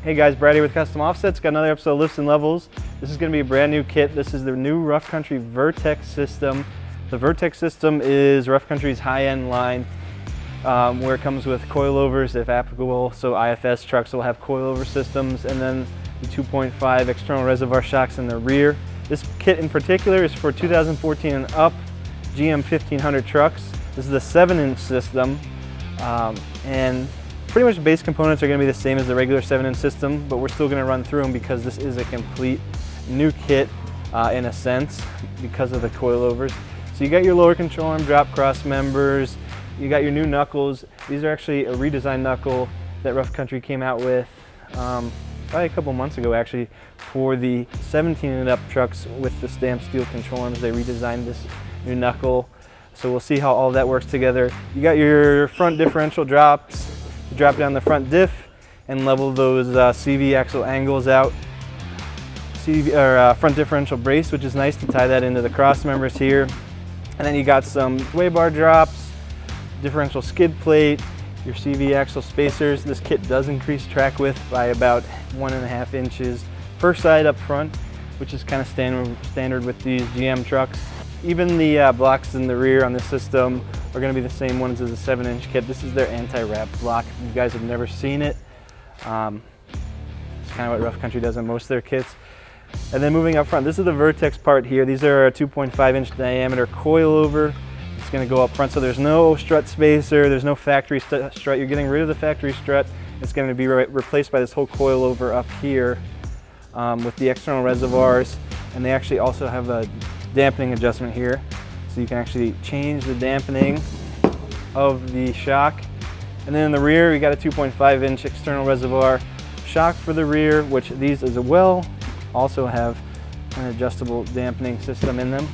Hey guys, Brad here with Custom Offsets. Got another episode of Lifts and Levels. This is going to be a brand new kit. This is the new Rough Country Vertex system. The Vertex system is Rough Country's high-end line where it comes with coilovers if applicable. So IFS trucks will have coilover systems, and then the 2.5 external reservoir shocks in the rear. This kit in particular is for 2014 and up GM 1500 trucks. This is the 7-inch system, and pretty much the base components are going to be the same as the regular 7-inch system, but we're still going to run through them because this is a complete new kit in a sense because of the coilovers. So you got your lower control arm drop cross members, you got your new knuckles. These are actually a redesigned knuckle that Rough Country came out with probably a couple months ago actually for the 17 and up trucks with the stamped steel control arms. They redesigned this new knuckle. So we'll see how all that works together. You got your front differential drops. Drop down the front diff and level those CV axle angles out. Front differential brace, which is nice to tie that into the cross members here. And then you got some sway bar drops, differential skid plate, your CV axle spacers. This kit does increase track width by about 1.5 inches per side up front, which is kind of standard with these GM trucks. Even the blocks in the rear on this system are going to be the same ones as the 7-inch kit. This is their anti-wrap block. If you guys have never seen it, it's kind of what Rough Country does on most of their kits. And then moving up front, this is the Vertex part here. These are a 2.5-inch diameter coilover. It's going to go up front, so there's no strut spacer, there's no factory strut. You're getting rid of the factory strut. It's going to be replaced by this whole coilover up here with the external reservoirs. And they actually also have a dampening adjustment here, so you can actually change the dampening of the shock. And then in the rear we got a 2.5-inch external reservoir shock for the rear, which these as well also have an adjustable dampening system in them.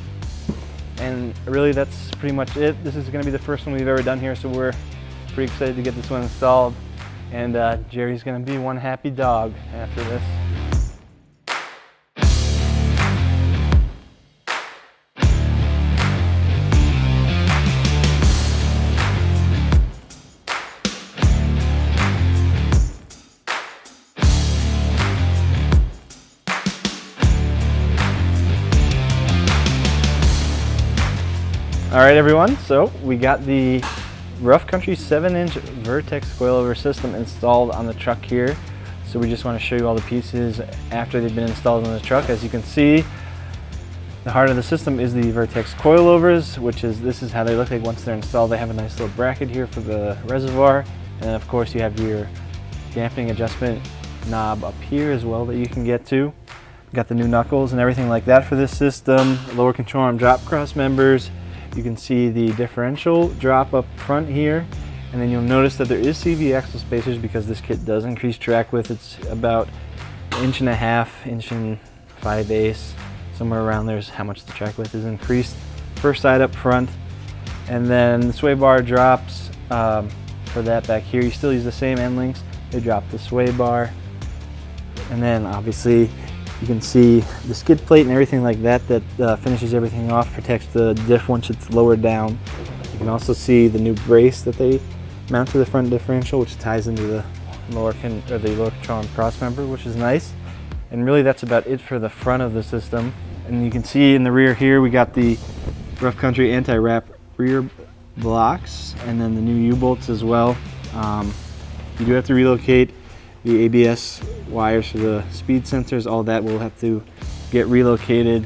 And really that's pretty much it. This is going to be the first one we've ever done here, so we're pretty excited to get this one installed, and Jerry's going to be one happy dog after this. All right, everyone, so we got the Rough Country 7-inch Vertex Coilover System installed on the truck here. So we just want to show you all the pieces after they've been installed on the truck. As you can see, the heart of the system is the Vertex Coilovers, this is how they look like once they're installed. They have a nice little bracket here for the reservoir, and then of course you have your dampening adjustment knob up here as well that you can get to. Got the new knuckles and everything like that for this system, lower control arm drop cross members. You can see the differential drop up front here, and then you'll notice that there is CV axle spacers because this kit does increase track width. It's about 1.5 inches, 1.5 somewhere around there is how much the track width is increased per side up front. And then the sway bar drops for that back here. You still use the same end links. They drop the sway bar, and then obviously you can see the skid plate and everything like that finishes everything off, protects the diff once it's lowered down. You can also see the new brace that they mount to the front differential, which ties into the lower control arm cross member, which is nice. And really that's about it for the front of the system. And you can see in the rear here we got the Rough Country anti-wrap rear blocks, and then the new U-bolts as well. You do have to relocate the ABS wires for the speed sensors. All that will have to get relocated.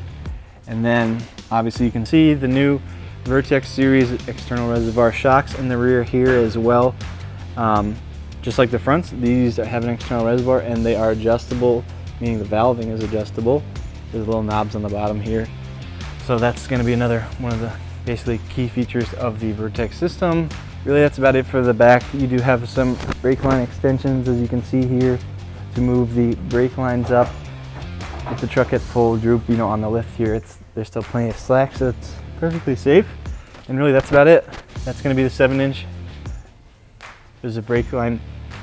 And then obviously you can see the new Vertex series external reservoir shocks in the rear here as well. Just like the fronts, these have an external reservoir and they are adjustable, meaning the valving is adjustable. There's little knobs on the bottom here. So that's going to be another one of the basically key features of the Vertex system. Really that's about it for the back. You do have some brake line extensions, as you can see here, to move the brake lines up. With the truck at full droop, on the lift here, there's still plenty of slack, so it's perfectly safe. And really that's about it. That's going to be the 7-inch. There's a brake line.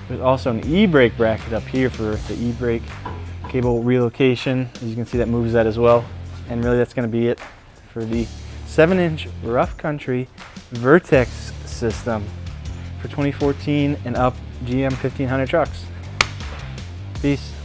There's also an e-brake bracket up here for the e-brake cable relocation. As you can see, that moves that as well. And really that's going to be it for the 7-inch Rough Country Vertex system for 2014 and up GM 1500 trucks. Peace.